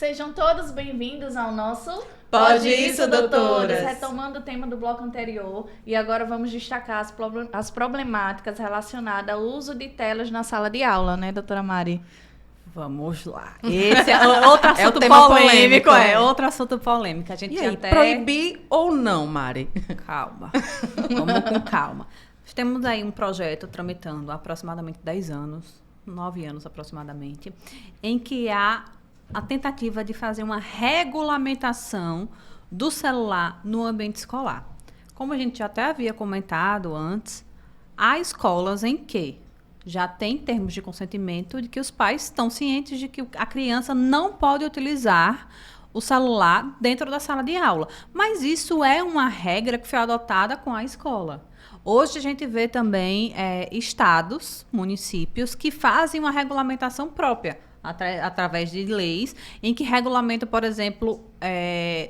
Sejam todos bem-vindos ao nosso Pode Isso, Doutoras! Retomando o tema do bloco anterior, e agora vamos destacar as problemáticas relacionadas ao uso de telas na sala de aula, né, doutora Mari? Vamos lá. Esse é outro assunto polêmico. Outro assunto polêmico. A gente aí, proibir ou não, Mari? Calma. Vamos com calma. Temos aí um projeto tramitando há aproximadamente 10 anos, 9 anos aproximadamente, em que há a tentativa de fazer uma regulamentação do celular no ambiente escolar. Como a gente já até havia comentado antes, há escolas em que já tem termos de consentimento de que os pais estão cientes de que a criança não pode utilizar o celular dentro da sala de aula. Mas isso é uma regra que foi adotada com a escola. Hoje a gente vê também estados, municípios, que fazem uma regulamentação própria, através de leis, em que regulamentam, por exemplo,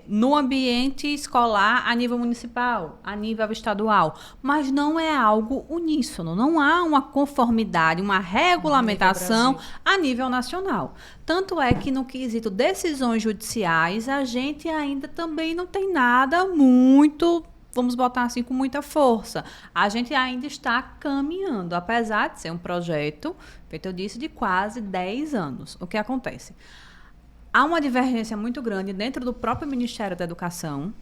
no ambiente escolar a nível municipal, a nível estadual. Mas não é algo uníssono, não há uma conformidade, uma regulamentação a nível nacional. Tanto é que no quesito decisões judiciais, a gente ainda também não tem nada muito, vamos botar assim, com muita força. A gente ainda está caminhando, apesar de ser um projeto, feito eu disse, de quase 10 anos. O que acontece? Há uma divergência muito grande dentro do próprio Ministério da Educação.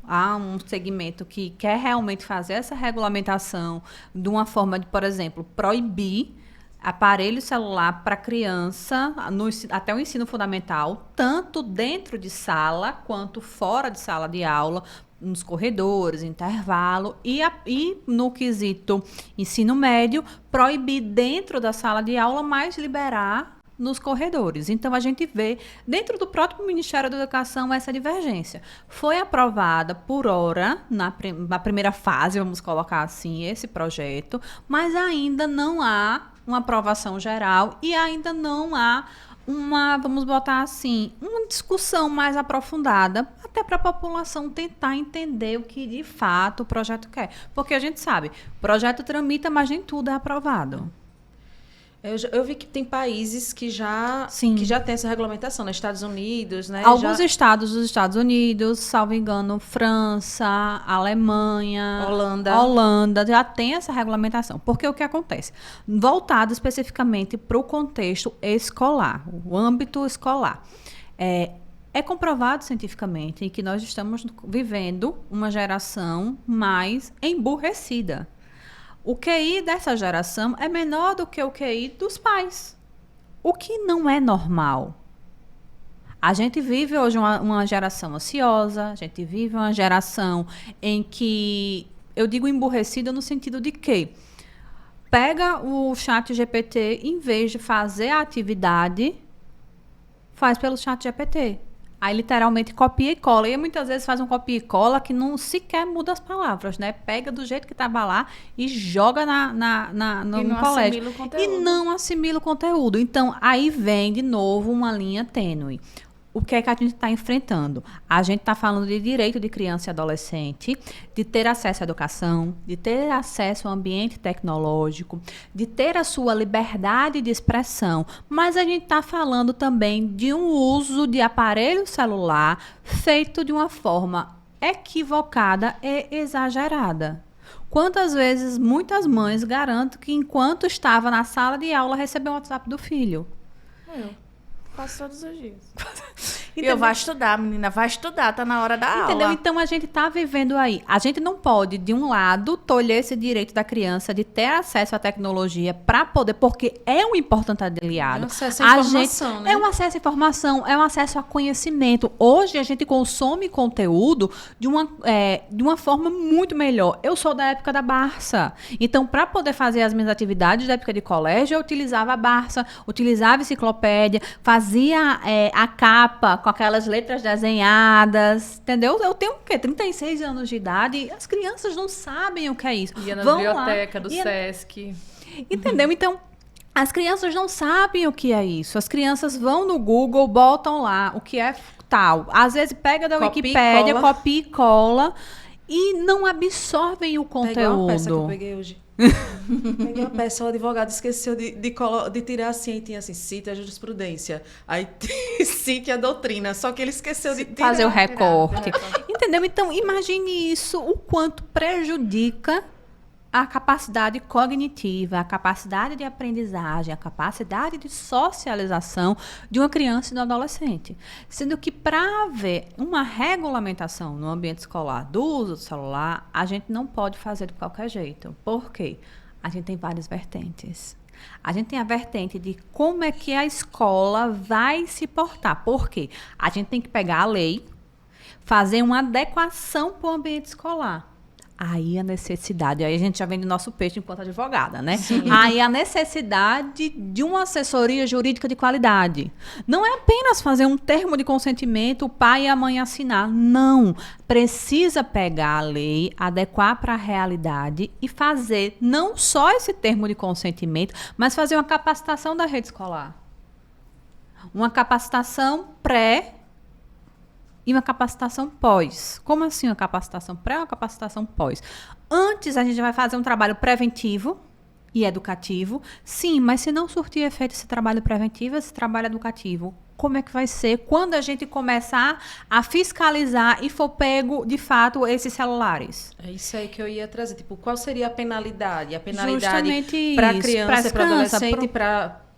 Há um segmento que quer realmente fazer essa regulamentação de uma forma de, por exemplo, proibir aparelho celular para criança até o ensino fundamental, tanto dentro de sala quanto fora de sala de aula, nos corredores, intervalo, e no quesito ensino médio, proibir dentro da sala de aula, mas liberar nos corredores. Então, a gente vê, dentro do próprio Ministério da Educação, essa divergência. Foi aprovada, por hora, na primeira fase, vamos colocar assim, esse projeto, mas ainda não há uma aprovação geral e ainda não há vamos botar assim, uma discussão mais aprofundada, até para a população tentar entender o que de fato o projeto quer. Porque a gente sabe, o projeto tramita, mas nem tudo é aprovado. Eu vi que tem países que já têm essa regulamentação, né? Estados Unidos, né? Alguns estados dos Estados Unidos, salvo engano, França, Alemanha, Holanda, já tem essa regulamentação. Porque o que acontece? Voltado especificamente para o contexto escolar, o âmbito escolar. É comprovado cientificamente que nós estamos vivendo uma geração mais emburrecida. O QI dessa geração é menor do que o QI dos pais, o que não é normal. A gente vive hoje uma geração ansiosa, a gente vive uma geração em que, eu digo emburrecida no sentido de que pega o chat GPT, em vez de fazer a atividade, faz pelo chat GPT. Aí, literalmente, copia e cola. E muitas vezes faz um copia e cola que não sequer muda as palavras, né? Pega do jeito que estava lá e joga no colégio. E não assimila o conteúdo. Então, aí vem, de novo, uma linha tênue. O que é que a gente está enfrentando? A gente está falando de direito de criança e adolescente, de ter acesso à educação, de ter acesso ao ambiente tecnológico, de ter a sua liberdade de expressão, mas a gente está falando também de um uso de aparelho celular feito de uma forma equivocada e exagerada. Quantas vezes muitas mães garantem que enquanto estava na sala de aula recebeu o WhatsApp do filho? Faço todos os dias. Eu vou estudar, menina, vai estudar, tá na hora da aula. Então a gente tá vivendo aí. A gente não pode, de um lado, tolher esse direito da criança de ter acesso à tecnologia para poder, porque é um importante aliado. É um acesso à informação, né? É um acesso à informação, é um acesso a conhecimento. Hoje a gente consome conteúdo de uma forma muito melhor. Eu sou da época da Barça. Então, para poder fazer as minhas atividades da época de colégio, eu utilizava a Barça, utilizava a enciclopédia, fazia a capa com aquelas letras desenhadas, entendeu? Eu tenho o quê? 36 anos de idade e as crianças não sabem o que é isso. Ia na biblioteca do Sesc. Entendeu? Então, as crianças não sabem o que é isso. As crianças vão no Google, botam lá o que é tal. Às vezes pega da Wikipédia, copia e cola. e não absorvem o Peguei uma peça que eu conteúdo. peguei hoje. Peguei uma peça, o advogado esqueceu de tirar assim, e tinha assim, cite a jurisprudência. Aí cite a doutrina, só que ele esqueceu de tirar. Fazer o recorte. Entendeu? Então, imagine isso, o quanto prejudica a capacidade cognitiva, a capacidade de aprendizagem, a capacidade de socialização de uma criança e do adolescente. Sendo que, para haver uma regulamentação no ambiente escolar do uso do celular, a gente não pode fazer de qualquer jeito. Por quê? A gente tem várias vertentes. A gente tem a vertente de como é que a escola vai se portar. Por quê? A gente tem que pegar a lei, fazer uma adequação para o ambiente escolar. Aí a necessidade, aí a gente já vende nosso peixe enquanto advogada, né? Sim. Aí a necessidade de uma assessoria jurídica de qualidade. Não é apenas fazer um termo de consentimento, o pai e a mãe assinar. Não. Precisa pegar a lei, adequar para a realidade e fazer não só esse termo de consentimento, mas fazer uma capacitação da rede escolar. Uma capacitação pré e uma capacitação pós. Como assim uma capacitação pré ou uma capacitação pós? Antes a gente vai fazer um trabalho preventivo e educativo. Sim, mas se não surtir efeito esse trabalho preventivo, esse trabalho educativo, como é que vai ser quando a gente começar a fiscalizar e for pego, de fato, esses celulares? É isso aí que eu ia trazer. Tipo, qual seria a penalidade? A penalidade justamente para a criança, para adolescente,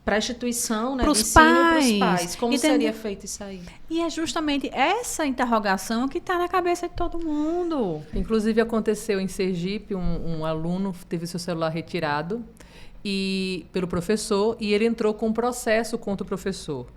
para a instituição, né, para os pais. Como entendeu? seria feito isso aí? E é justamente essa interrogação que está na cabeça de todo mundo. Inclusive, aconteceu em Sergipe, um aluno teve seu celular retirado pelo professor e ele entrou com um processo contra o professor.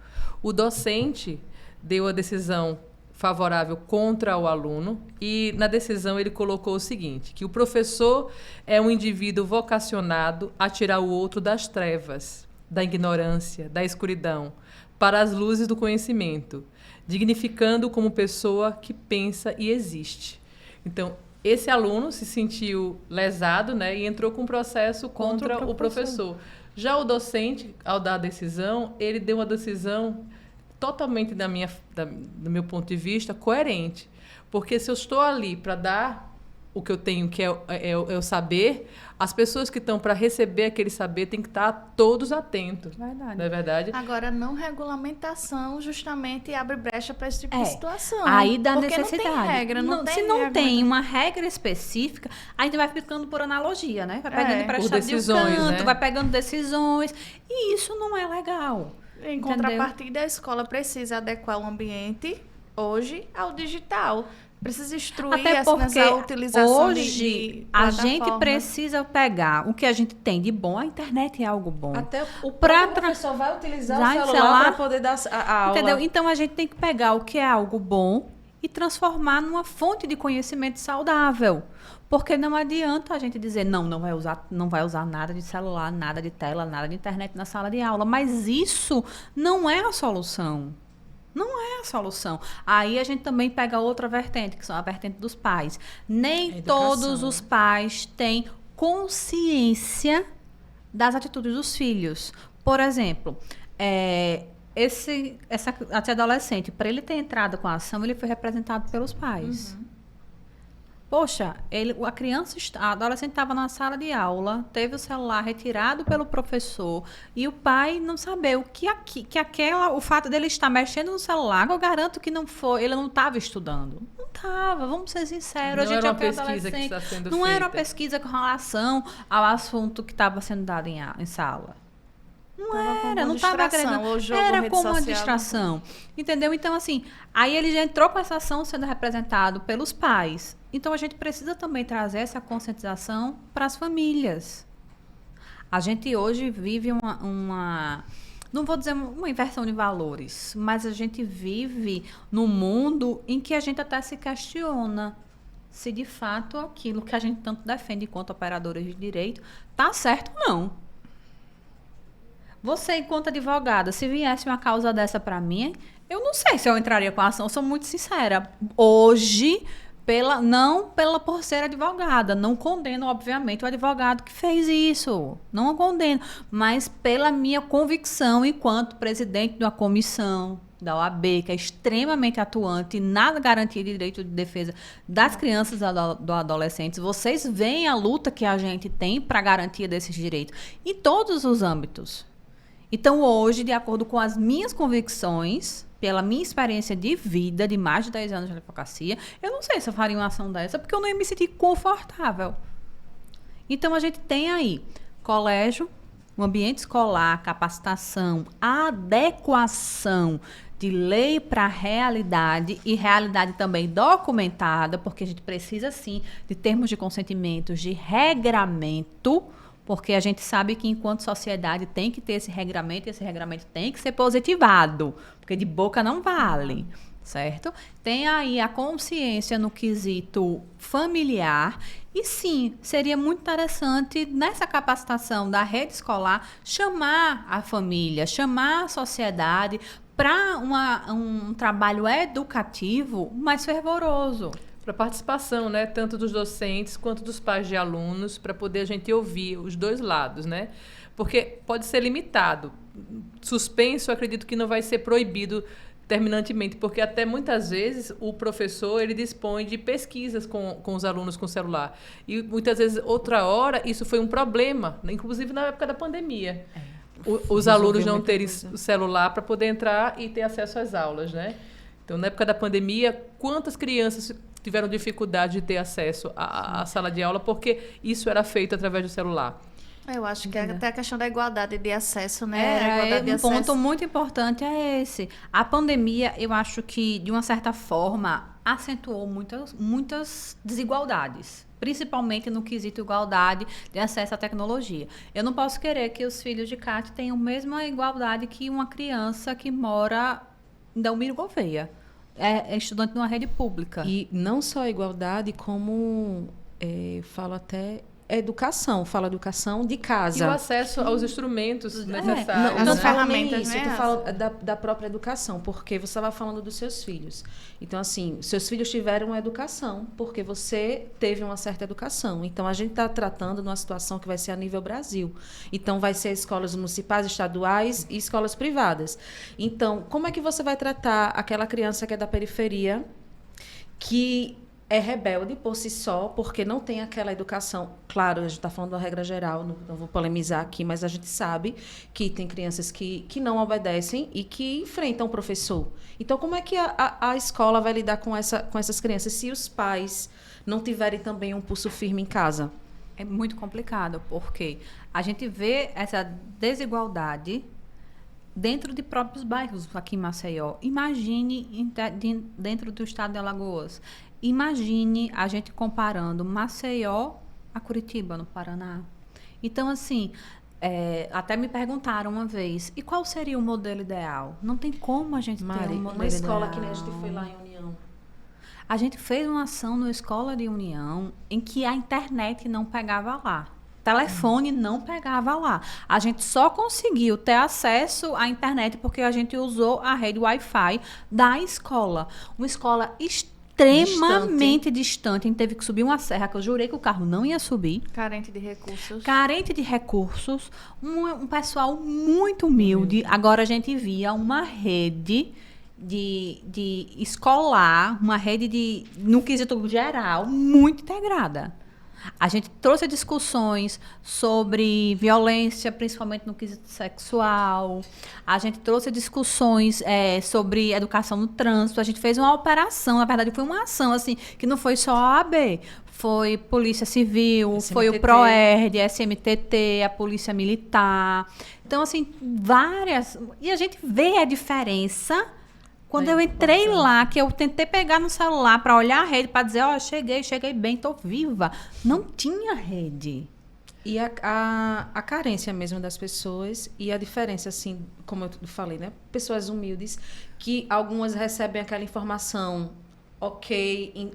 O docente deu a decisão favorável contra o aluno e, na decisão, ele colocou o seguinte, que o professor é um indivíduo vocacionado a tirar o outro das trevas, da ignorância, da escuridão, para as luzes do conhecimento, dignificando como pessoa que pensa e existe. Então, esse aluno se sentiu lesado, né, e entrou com um processo contra o professor. Já o docente, ao dar a decisão, ele deu uma decisão totalmente, do meu ponto de vista, coerente. Porque se eu estou ali para dar o que eu tenho, que é o saber, as pessoas que estão para receber aquele saber têm que estar todos atentos. Verdade. Não é verdade? Agora, não regulamentação justamente abre brecha para esse tipo de situação. Aí dá porque necessidade. Não tem regra, se não tem uma regra específica, a gente vai ficando por analogia, né? Vai pegando emprestado de um canto, né? Vai pegando decisões. E isso não é legal. Em contrapartida, a escola precisa adequar o ambiente hoje ao digital. Precisa instruir a utilização hoje a gente precisa pegar o que a gente tem de bom. A internet é algo bom. Até o professor vai utilizar o celular para poder dar a aula. Entendeu? Então, a gente tem que pegar o que é algo bom e transformar numa fonte de conhecimento saudável. Porque não adianta a gente dizer, não vai usar nada de celular, nada de tela, nada de internet na sala de aula. Mas isso não é a solução. Não é a solução. Aí a gente também pega outra vertente, que são a vertente dos pais. Nem todos os pais têm consciência das atitudes dos filhos. Por exemplo, esse adolescente, para ele ter entrado com a ação, ele foi representado pelos pais. Uhum. Poxa, a adolescente estava na sala de aula, teve o celular retirado pelo professor e o pai não saber o fato dele estar mexendo no celular, eu garanto que não foi, ele não estava estudando. Não estava, vamos ser sinceros. Não era uma pesquisa que está sendo feita. Não era uma pesquisa com relação ao assunto que estava sendo dado em sala. Não estava agregando. Era como uma distração. Entendeu? Então, assim, aí ele já entrou com essa ação sendo representado pelos pais. Então, a gente precisa também trazer essa conscientização para as famílias. A gente hoje vive não vou dizer uma inversão de valores, mas a gente vive num mundo em que a gente até se questiona se, de fato, aquilo que a gente tanto defende enquanto operadores de direito está certo ou não. Você, enquanto advogada, se viesse uma causa dessa para mim, eu não sei se eu entraria com a ação, sou muito sincera. Hoje, por ser advogada, não condeno, obviamente, o advogado que fez isso. Não o condeno, mas pela minha convicção enquanto presidente de uma comissão da OAB, que é extremamente atuante na garantia de direito de defesa das crianças e do adolescentes. Vocês veem a luta que a gente tem para a garantia desses direitos em todos os âmbitos. Então, hoje, de acordo com as minhas convicções, pela minha experiência de vida, de mais de 10 anos de advocacia, eu não sei se eu faria uma ação dessa, porque eu não ia me sentir confortável. Então, a gente tem aí colégio, um ambiente escolar, capacitação, adequação de lei para a realidade e realidade também documentada, porque a gente precisa, sim, de termos de consentimentos, de regramento, porque a gente sabe que, enquanto sociedade, tem que ter esse regramento, e esse regramento tem que ser positivado, porque de boca não vale, certo? Tem aí a consciência no quesito familiar, e sim, seria muito interessante, nessa capacitação da rede escolar, chamar a família, chamar a sociedade para um trabalho educativo mais fervoroso. Para participação, né, tanto dos docentes quanto dos pais de alunos, para poder a gente ouvir os dois lados, né? Porque pode ser limitado. Suspenso, eu acredito que não vai ser proibido terminantemente, porque até muitas vezes o professor ele dispõe de pesquisas com os alunos com celular. E muitas vezes, outra hora, isso foi um problema, né? Inclusive na época da pandemia. Os alunos não terem o celular para poder entrar e ter acesso às aulas, né? Então, na época da pandemia, quantas crianças tiveram dificuldade de ter acesso à sala de aula porque isso era feito através do celular? Eu acho que até a questão da igualdade de acesso, né? Um ponto muito importante é esse. A pandemia, eu acho que, de uma certa forma, acentuou muitas desigualdades, principalmente no quesito igualdade de acesso à tecnologia. Eu não posso querer que os filhos de Cátia tenham a mesma igualdade que uma criança que mora em Delmiro Gouveia. É estudante de uma rede pública. E não só a igualdade, como falo até educação, fala educação de casa. E o acesso aos instrumentos necessários. Não né? falo nem Ferramentas, isso, né? tu fala da própria educação, porque você estava falando dos seus filhos. Então, assim, seus filhos tiveram uma educação, porque você teve uma certa educação. Então, a gente está tratando de uma situação que vai ser a nível Brasil. Então, vai ser escolas municipais, estaduais e escolas privadas. Então, como é que você vai tratar aquela criança que é da periferia, que é rebelde por si só, porque não tem aquela educação. Claro, a gente está falando da regra geral, não vou polemizar aqui, mas a gente sabe que tem crianças que não obedecem e que enfrentam o professor. Então, como é que a escola vai lidar com essas crianças se os pais não tiverem também um pulso firme em casa? É muito complicado, porque a gente vê essa desigualdade dentro de próprios bairros aqui em Maceió. Imagine dentro do estado de Alagoas. Imagine a gente comparando Maceió a Curitiba, no Paraná. Então, assim, até me perguntaram uma vez, e qual seria o modelo ideal? Não tem como a gente ter um modelo ideal. Uma escola que nem a gente foi lá em União. A gente fez uma ação na Escola de União em que a internet não pegava lá. Telefone não pegava lá. A gente só conseguiu ter acesso à internet porque a gente usou a rede Wi-Fi da escola. Uma escola extremamente distante. A gente teve que subir uma serra que eu jurei que o carro não ia subir. Carente de recursos. Carente de recursos. Um pessoal muito humilde. Agora a gente via uma rede de escolar, uma rede no quesito geral, muito integrada. A gente trouxe discussões sobre violência, principalmente no quesito sexual. A gente trouxe discussões sobre educação no trânsito. A gente fez uma operação, na verdade, foi uma ação assim, que não foi só a OAB. Foi Polícia Civil, SMTT. Foi o PROERD, SMTT, a Polícia Militar. Então, assim, várias... E a gente vê a diferença... Quando eu entrei lá, que eu tentei pegar no celular para olhar a rede, para dizer, cheguei bem, estou viva. Não tinha rede. E a carência mesmo das pessoas e a diferença, assim, como eu falei, né? Pessoas humildes, que algumas recebem aquela informação,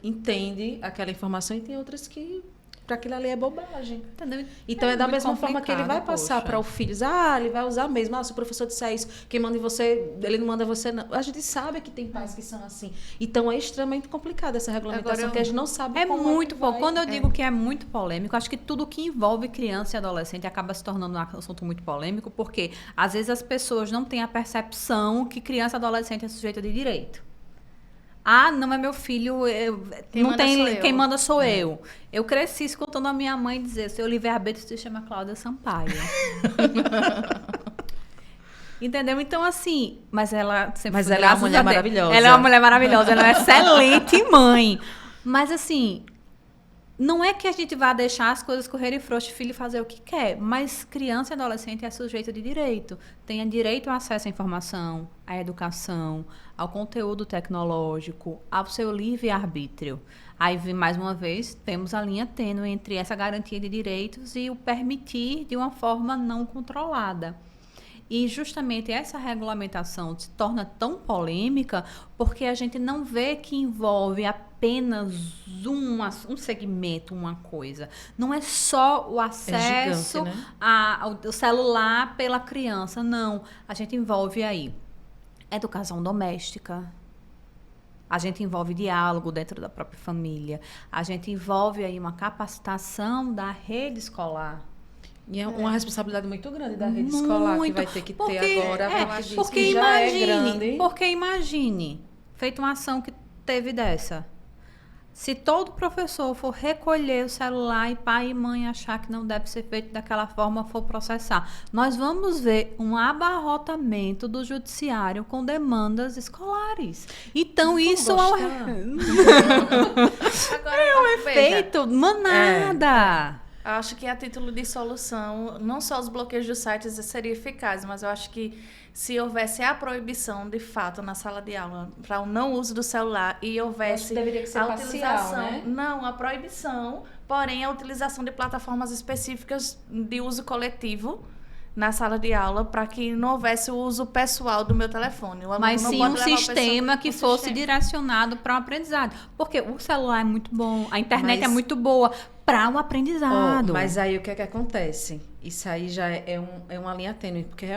entende aquela informação, e tem outras que para aquilo ali é bobagem. Entendeu? Então é da muito mesma forma que ele vai complicado, passar poxa. para o filho. Ele vai usar mesmo. Se o professor disser isso, quem manda em você, ele não manda você, não. A gente sabe que tem pais que são assim. Então é extremamente complicado essa regulamentação, Agora, porque a gente não sabe É como muito que pouco. vai. Quando eu digo que é muito polêmico, acho que tudo que envolve criança e adolescente acaba se tornando um assunto muito polêmico, porque às vezes as pessoas não têm a percepção que criança e adolescente é sujeito de direito. Ah, não é meu filho, Quem não manda tem, sou eu. quem manda sou eu. Eu cresci escutando a minha mãe dizer, seu livre-arbítrio se chama Cláudia Sampaio. Entendeu? Então, assim, mas ela sempre Mas foi, ela é uma graças mulher a Deus, maravilhosa. Ela é uma mulher maravilhosa, ela é uma excelente mãe. Mas, assim, não é que a gente vá deixar as coisas correrem frouxo, filho fazer o que quer, mas criança e adolescente é sujeito de direito. Tem direito ao acesso à informação, à educação, ao conteúdo tecnológico, ao seu livre-arbítrio. Aí, mais uma vez, temos a linha tênue entre essa garantia de direitos e o permitir de uma forma não controlada. E justamente essa regulamentação se torna tão polêmica porque a gente não vê que envolve apenas um segmento, uma coisa. Não é só o acesso gigante, né? ao celular pela criança, não. A gente envolve aí educação doméstica, a gente envolve diálogo dentro da própria família, a gente envolve aí uma capacitação da rede escolar. E é uma responsabilidade muito grande da rede escolar que Muito. vai ter que Porque, ter agora. porque que já imagine, é grande. porque imagine, feita uma ação que teve dessa. Se todo professor for recolher o celular e pai e mãe achar que não deve ser feito daquela forma, for processar, nós vamos ver um abarrotamento do judiciário com demandas escolares. Então, isso gostar. Agora, veja, feito manada. acho que a título de solução, não só os bloqueios dos sites seria eficaz, mas eu acho que se houvesse a proibição, de fato, na sala de aula, para o não uso do celular e houvesse deveria ser a parcial, utilização, né? não, a proibição, porém a utilização de plataformas específicas de uso coletivo na sala de aula, para que não houvesse o uso pessoal do meu telefone. O aluno Mas não sim pode um levar o sistema que um fosse sistema. direcionado para o aprendizado. Porque o celular é muito bom, a internet Mas- é muito boa para o aprendizado. Mas aí o que é que acontece? Isso aí já é uma linha tênue, porque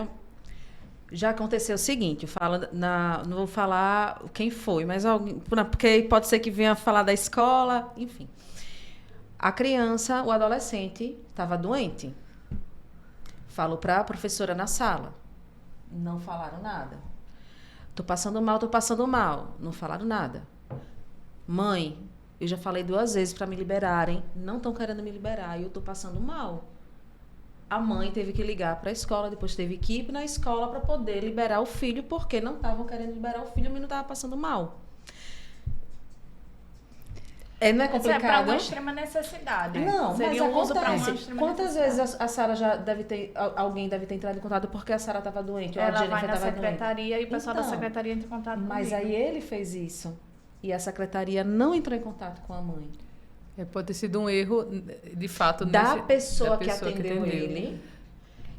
já aconteceu o seguinte, não vou falar quem foi, mas alguém, porque pode ser que venha falar da escola, enfim. A criança, o adolescente, estava doente. Falou para a professora na sala. Não falaram nada. Tô passando mal. Não falaram nada. Mãe, eu já falei 2 vezes para me liberarem. Não estão querendo me liberar e eu tô passando mal. A mãe teve que ligar para a escola, depois teve que ir na escola para poder liberar o filho, porque não estavam querendo liberar o filho, o menino estava passando mal. Não é Isso é complicado? para uma extrema necessidade. Não, seria mas um uso para uma acontece. extrema Quantas necessidade. vezes a Sara já deve ter, alguém deve ter entrado em contato porque a Sara estava doente, ou a Ela Jennifer vai na estava doente. secretaria e o pessoal da Então, secretaria entra em contato Mas comigo. aí ele fez isso. E a secretaria não entrou em contato com a mãe. Pode ter sido um erro, de fato, Da nesse- pessoa da que pessoa atendeu ele.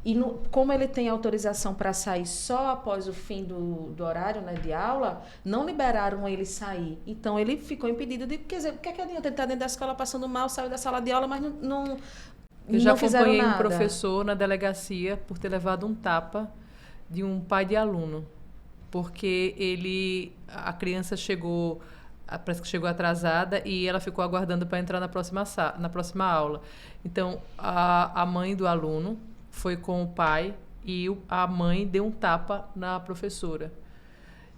E como ele tem autorização para sair só após o fim do horário, né, de aula, não liberaram ele sair. Então, ele ficou impedido de... Quer dizer, o que é que adianta ele estar dentro da escola passando mal, saiu da sala de aula, mas não Eu já não fizeram acompanhei um nada. professor na delegacia por ter levado um tapa de um pai de aluno. Porque a criança chegou, parece que chegou atrasada e ela ficou aguardando para entrar na próxima aula. Então, a mãe do aluno foi com o pai e a mãe deu um tapa na professora.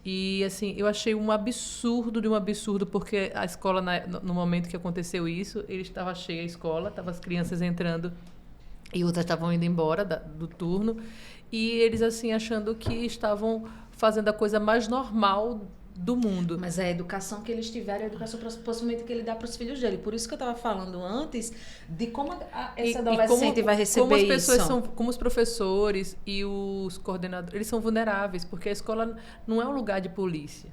E, assim, eu achei um absurdo de um absurdo, porque a escola, no momento que aconteceu isso, ele estava cheia a escola, estavam as crianças entrando e outras estavam indo embora do turno, e eles, assim, achando que estavam fazendo a coisa mais normal do mundo. Mas a educação que eles tiveram, a educação possivelmente que ele dá para os filhos dele. Por isso que eu estava falando antes de como esse adolescente vai receber como as pessoas isso. como os professores e os coordenadores, eles são vulneráveis, porque a escola não é um lugar de polícia.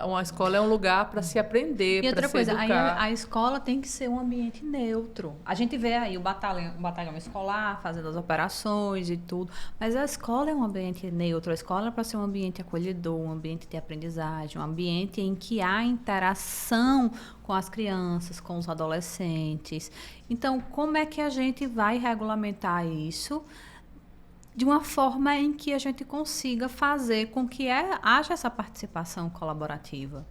Uma escola é um lugar para se aprender, E outra para se coisa, aí educar. a escola tem que ser um ambiente neutro. A gente vê aí o batalhão escolar fazendo as operações e tudo, mas a escola é um ambiente neutro. A escola é para ser um ambiente acolhedor, um ambiente de aprendizagem, um ambiente em que há interação com as crianças, com os adolescentes. Então, como é que a gente vai regulamentar isso de uma forma em que a gente consiga fazer com que haja essa participação colaborativa?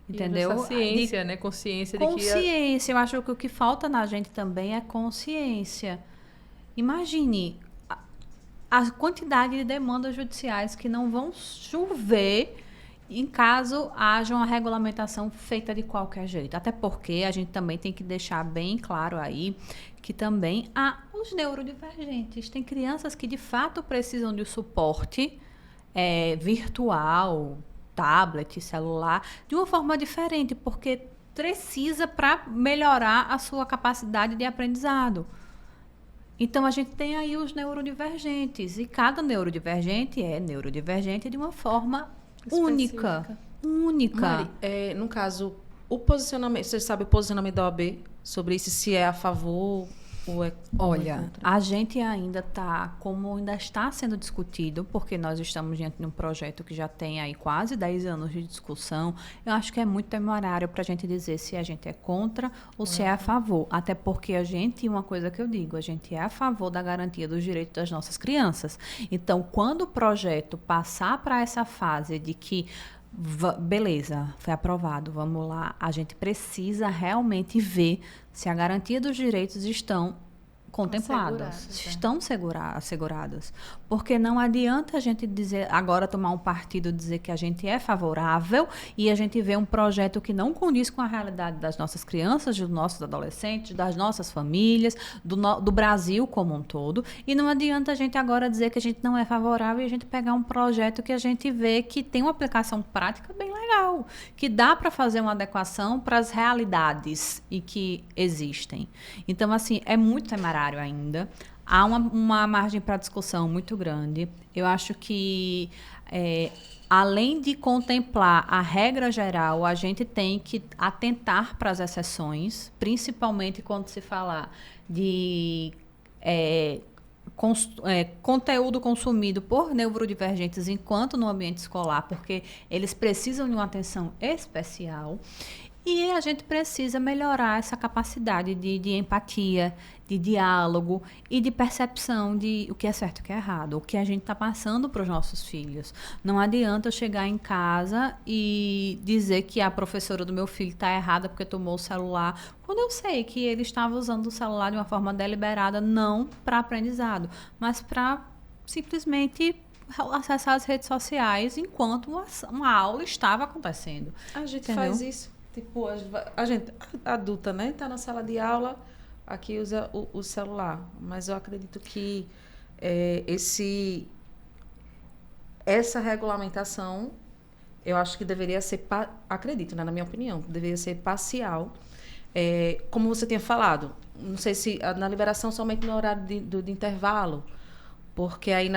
Entendeu? Essa ciência, né? Consciência de que... Consciência. Eu acho que o que falta na gente também é consciência. Imagine a quantidade de demandas judiciais que não vão chover em caso haja uma regulamentação feita de qualquer jeito. Até porque a gente também tem que deixar bem claro aí que também há os neurodivergentes. Tem crianças que de fato precisam de suporte virtual, tablet, celular, de uma forma diferente, porque precisa para melhorar a sua capacidade de aprendizado. Então, a gente tem aí os neurodivergentes, e cada neurodivergente é neurodivergente de uma forma única. Mari, no caso, o posicionamento, você sabe o posicionamento da OAB sobre isso, se é a favor ou é Olha, contra? a gente ainda está, como ainda está sendo discutido, porque nós estamos diante de um projeto que já tem aí quase 10 anos de discussão, eu acho que é muito temerário para a gente dizer se a gente é contra ou se é a favor. Até porque uma coisa que eu digo, a gente é a favor da garantia dos direitos das nossas crianças. Então, quando o projeto passar para essa fase de que beleza, foi aprovado, vamos lá. A gente precisa realmente ver se a garantia dos direitos estão contempladas, estão asseguradas. Porque não adianta a gente dizer, agora tomar um partido, dizer que a gente é favorável e a gente vê um projeto que não condiz com a realidade das nossas crianças, dos nossos adolescentes, das nossas famílias, do Brasil como um todo. E não adianta a gente agora dizer que a gente não é favorável e a gente pegar um projeto que a gente vê que tem uma aplicação prática bem legal, que dá para fazer uma adequação para as realidades e que existem. Então, assim, é muito temerário ainda. Há uma margem para discussão muito grande. Eu acho que, além de contemplar a regra geral, a gente tem que atentar para as exceções, principalmente quando se falar de conteúdo consumido por neurodivergentes enquanto no ambiente escolar, porque eles precisam de uma atenção especial. E a gente precisa melhorar essa capacidade de empatia, de diálogo e de percepção de o que é certo e o que é errado, o que a gente está passando para os nossos filhos. Não adianta eu chegar em casa e dizer que a professora do meu filho está errada porque tomou o celular, quando eu sei que ele estava usando o celular de uma forma deliberada, não para aprendizado, mas para simplesmente acessar as redes sociais enquanto uma aula estava acontecendo. A gente Entendeu? faz isso. Tipo, a gente adulta, né? Tá na sala de aula, aqui usa o celular. Mas eu acredito que essa regulamentação, eu acho que deveria ser, acredito, né, na minha opinião, deveria ser parcial. Como você tinha falado, não sei se na liberação somente no horário de intervalo, porque aí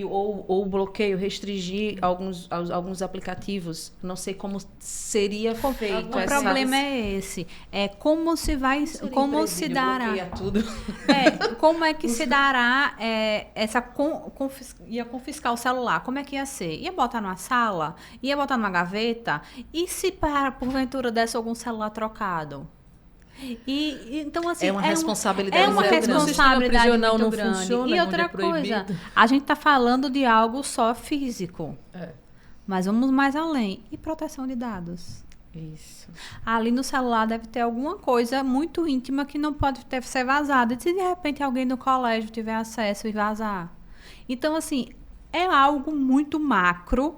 ou o bloqueio, restringir alguns aplicativos, não sei como seria feito. O problema é esse, como se vai, como se dará, tudo. como é que se dará ia confiscar o celular, como é que ia ser? Ia botar numa sala? Ia botar numa gaveta? E se porventura desse algum celular trocado? Então, assim, é uma responsabilidade muito grande. O sistema prisional muito não grande. funciona, E outra onde é proibido. coisa, a gente está falando de algo só físico. Mas vamos mais além. E proteção de dados? Isso. Ali no celular deve ter alguma coisa muito íntima que não pode ser vazada. E se de repente alguém no colégio tiver acesso e vazar? Então, assim, é algo muito macro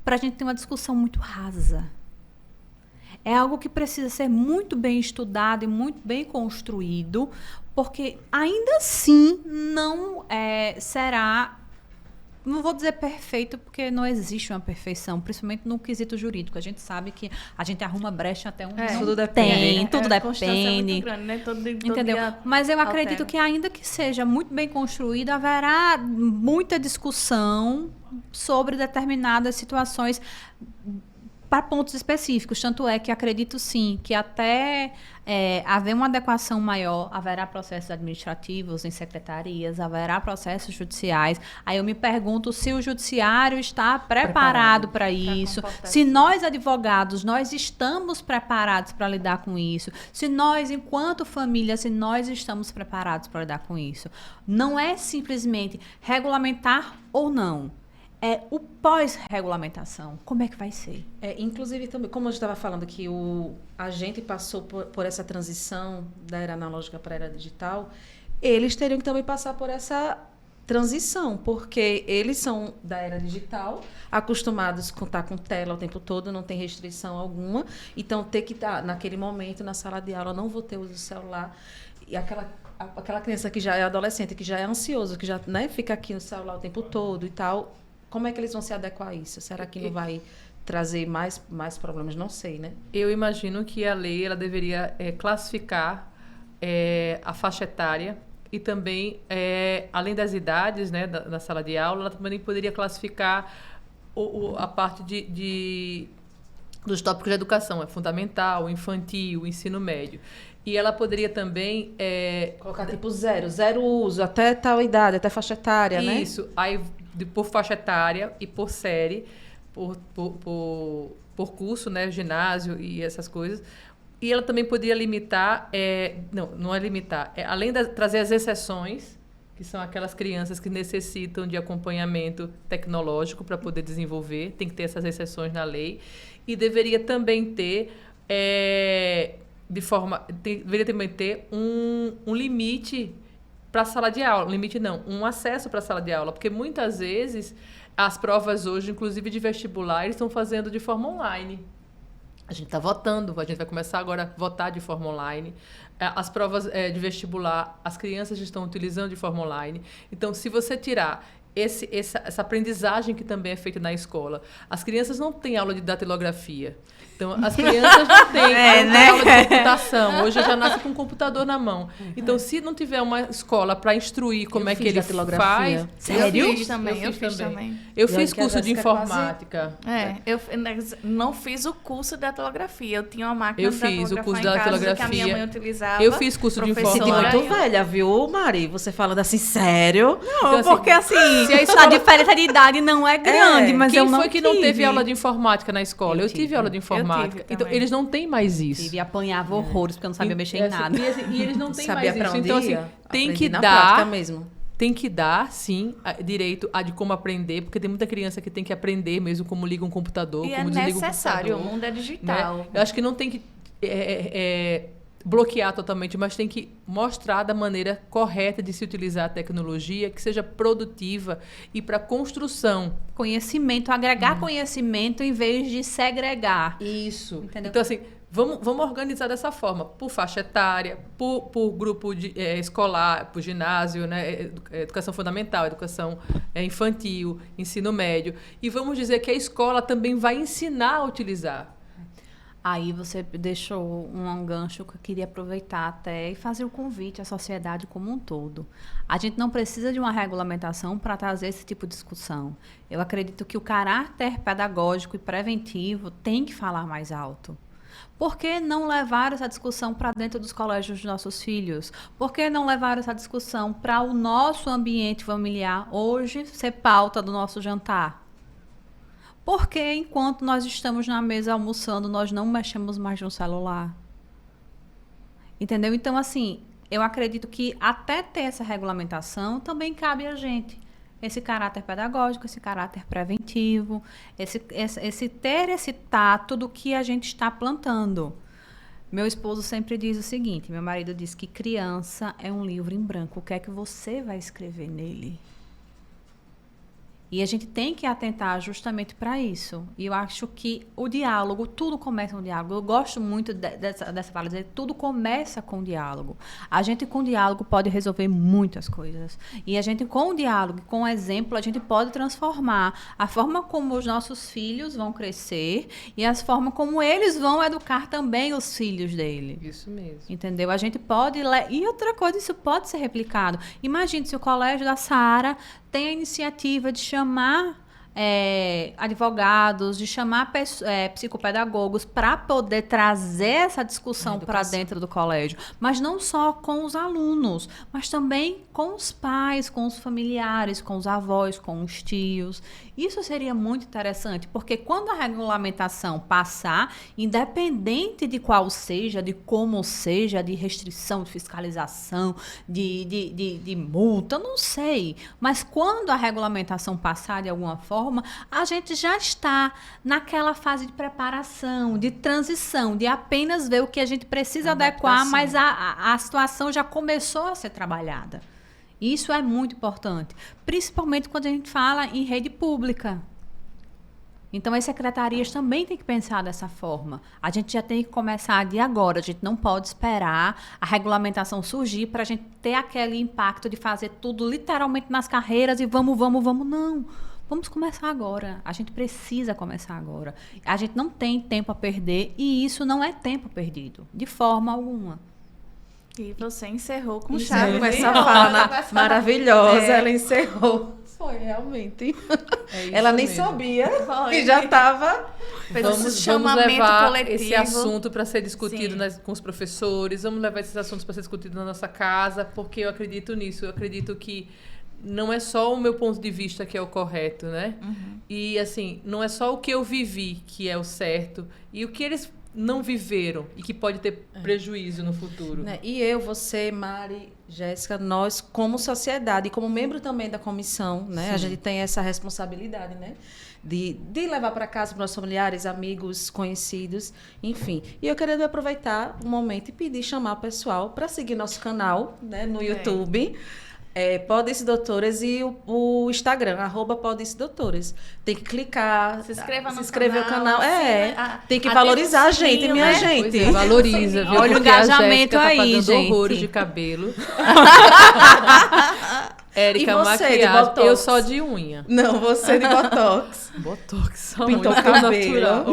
para a gente ter uma discussão muito rasa. É algo que precisa ser muito bem estudado e muito bem construído, porque ainda assim não será, não vou dizer perfeito, porque não existe uma perfeição, principalmente no quesito jurídico. A gente sabe que a gente arruma brecha até onde não tudo depende. tem, tudo A constância é muito depende. grande, né? Todo Entendeu? dia Mas eu acredito altera. que ainda que seja muito bem construído, haverá muita discussão sobre determinadas situações para pontos específicos. Tanto é que acredito sim que até haver uma adequação maior, haverá processos administrativos em secretarias, haverá processos judiciais. Aí eu me pergunto se o judiciário está preparado para isso, se nós advogados, nós estamos preparados para lidar com isso, se nós, enquanto família, se nós estamos preparados para lidar com isso. Não é simplesmente regulamentar ou não. É o pós-regulamentação. Como é que vai ser? Inclusive, também, como eu estava falando que a gente passou por essa transição da era analógica para a era digital, eles teriam que também passar por essa transição, porque eles são da era digital, acostumados a estar com tela o tempo todo, não tem restrição alguma, então ter que estar naquele momento na sala de aula, não vou ter uso do celular, e aquela criança que já é adolescente, que já é ansioso, que já, né, fica aqui no celular o tempo todo e tal, como é que eles vão se adequar a isso? Será que não vai trazer mais problemas? Não sei, né? Eu imagino que a lei ela deveria classificar a faixa etária e também, além das idades, né, da sala de aula, ela também poderia classificar a parte dos tópicos de educação, fundamental, infantil, ensino médio. E ela poderia também... colocar tipo zero uso, até tal idade, até faixa etária, né? Isso, aí por faixa etária e por série, por curso, né, ginásio e essas coisas. E ela também poderia limitar, não é limitar, além de trazer as exceções, que são aquelas crianças que necessitam de acompanhamento tecnológico para poder desenvolver, tem que ter essas exceções na lei, e deveria também ter, deveria também ter um limite para a sala de aula, um acesso para a sala de aula, porque muitas vezes as provas hoje, inclusive de vestibular, eles estão fazendo de forma online. A gente está votando, a gente vai começar agora a votar de forma online. As provas de vestibular, as crianças estão utilizando de forma online. Então, se você tirar essa aprendizagem que também é feita na escola, as crianças não têm aula de datilografia. Então, as crianças não têm aula de computação. Hoje já nasce com um computador na mão. Então, se não tiver uma escola para instruir como é que ele faz... Sério? Eu fiz também. Eu fiz curso de informática. Eu não fiz o curso de datilografia. Eu tinha uma máquina de datilografia. Eu fiz o curso de datilografia. Que a minha mãe utilizava. Eu fiz curso de informática. Me senti muito velha, viu, Mari? Você falando assim, sério? Não, então, porque assim, a diferença de idade não é grande, mas eu não Quem foi que não teve aula de informática na escola? Eu tive aula de informática. Então, eles não têm mais isso. E apanhava horrores, porque eu não sabia mexer em nada. E eles não têm sabia mais isso. Então, assim, tem que dar... mesmo. Tem que dar, sim, direito de como aprender, porque tem muita criança que tem que aprender mesmo como liga um computador, como desliga um computador. E é necessário, o mundo é digital. Né? Eu acho que não tem que bloquear totalmente, mas tem que mostrar da maneira correta de se utilizar a tecnologia, que seja produtiva e para construção. Conhecimento, agregar conhecimento em vez de segregar. Isso. Entendeu? Então, assim, vamos organizar dessa forma, por faixa etária, por grupo escolar, por ginásio, né, educação fundamental, educação infantil, ensino médio. E vamos dizer que a escola também vai ensinar a utilizar. Aí você deixou um gancho que eu queria aproveitar até e fazer o convite à sociedade como um todo. A gente não precisa de uma regulamentação para trazer esse tipo de discussão. Eu acredito que o caráter pedagógico e preventivo tem que falar mais alto. Por que não levar essa discussão para dentro dos colégios dos nossos filhos? Por que não levar essa discussão para o nosso ambiente familiar hoje ser pauta do nosso jantar? Porque enquanto nós estamos na mesa almoçando, nós não mexemos mais no celular. Entendeu? Então, assim, eu acredito que até ter essa regulamentação também cabe a gente. Esse caráter pedagógico, esse caráter preventivo, ter esse tato do que a gente está plantando. Meu esposo sempre diz o seguinte, meu marido diz que criança é um livro em branco. O que é que você vai escrever nele? E a gente tem que atentar justamente para isso. E eu acho que o diálogo, tudo começa com o diálogo. Eu gosto muito dessa fala, dizer, tudo começa com o diálogo. A gente, com o diálogo, pode resolver muitas coisas. E a gente, com o diálogo, com o exemplo, a gente pode transformar a forma como os nossos filhos vão crescer e a forma como eles vão educar também os filhos dele. Isso mesmo. Entendeu? A gente pode... E outra coisa, isso pode ser replicado. Imagine se o colégio da Saara tem a iniciativa de chamar advogados, de chamar psicopedagogos para poder trazer essa discussão para dentro do colégio. Mas não só com os alunos, mas também com os pais, com os familiares, com os avós, com os tios. Isso seria muito interessante, porque quando a regulamentação passar, independente de qual seja, de como seja, de restrição, de fiscalização, de multa, não sei. Mas quando a regulamentação passar de alguma forma, a gente já está naquela fase de preparação, de transição, de apenas ver o que a gente precisa adequar, mas a situação já começou a ser trabalhada. Isso é muito importante, principalmente quando a gente fala em rede pública. Então, as secretarias também têm que pensar dessa forma. A gente já tem que começar de agora. A gente não pode esperar a regulamentação surgir para a gente ter aquele impacto de fazer tudo literalmente nas carreiras e vamos. Não. Vamos começar agora. A gente precisa começar agora. A gente não tem tempo a perder e isso não é tempo perdido, de forma alguma. E você encerrou com chave. Com essa fala maravilhosa, ela encerrou. Foi, realmente. Ela nem sabia que já estava. Vamos levar esse assunto para ser discutido com os professores, vamos levar esses assuntos para ser discutido na nossa casa, porque eu acredito nisso. Eu acredito que não é só o meu ponto de vista que é o correto, né? Uhum. E, assim, não é só o que eu vivi que é o certo e o que eles não viveram e que pode ter prejuízo no futuro. Né? E eu, você, Mari, Jéssica, nós, como sociedade e como membro também da comissão, né? A gente tem essa responsabilidade, né? De levar para casa para nossos familiares, amigos, conhecidos, enfim. E eu queria aproveitar o momento e pedir, chamar o pessoal para seguir nosso canal, né? No YouTube. Podice Doutoras e o Instagram, @Podice Doutoras. Tem que clicar, se inscrever no canal. Tem que valorizar a gente, minha gente. Pois valoriza, viu? Olha o engajamento aí, aí, gente. Horrores de cabelo. Érica, maquiagem. Eu só de unha. Não, você de botox. Botox, só pintou o unha cabelo.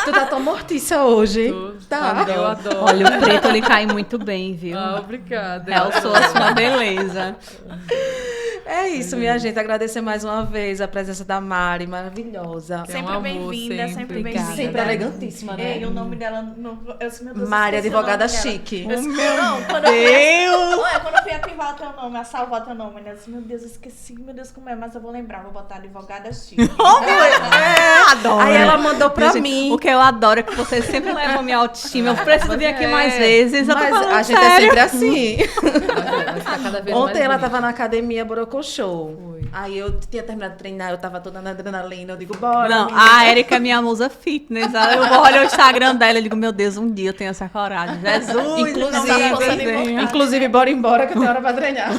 Tu tá tão mortiça hoje. Tá. Eu adoro. Olha, o preto ele cai muito bem, viu? Obrigada. Realçou a sua beleza. É isso, minha gente. Agradecer mais uma vez a presença da Mari, maravilhosa. Sempre bem-vinda, sempre bem-vinda. Sempre elegantíssima, né? E o nome dela... Mari, advogada chique. Quando eu fui ativar teu nome, a salvar teu nome, eu disse, meu Deus, eu esqueci, meu Deus, como é, mas eu vou lembrar, vou botar advogada chique. Adoro. Aí ela mandou pra mim. O que eu adoro é que vocês sempre levam minha autoestima. Eu preciso vir aqui mais vezes. Eu tô falando a gente sério. é sempre assim. Vai ficar cada vez Ontem mais ela bonita. tava na academia Borocô Show. Foi. Aí eu tinha terminado de treinar, eu tava toda na adrenalina. Eu digo, bora. Não, menina. a Érica é minha musa fitness. Eu olho o Instagram dela e digo, meu Deus, um dia eu tenho essa coragem. Jesus! Inclusive, bora embora que eu tenho hora pra treinar.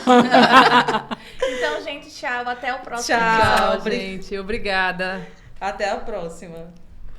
Então, gente, tchau. Até o próximo Tchau, episódio. Gente. Obrigada. Até a próxima.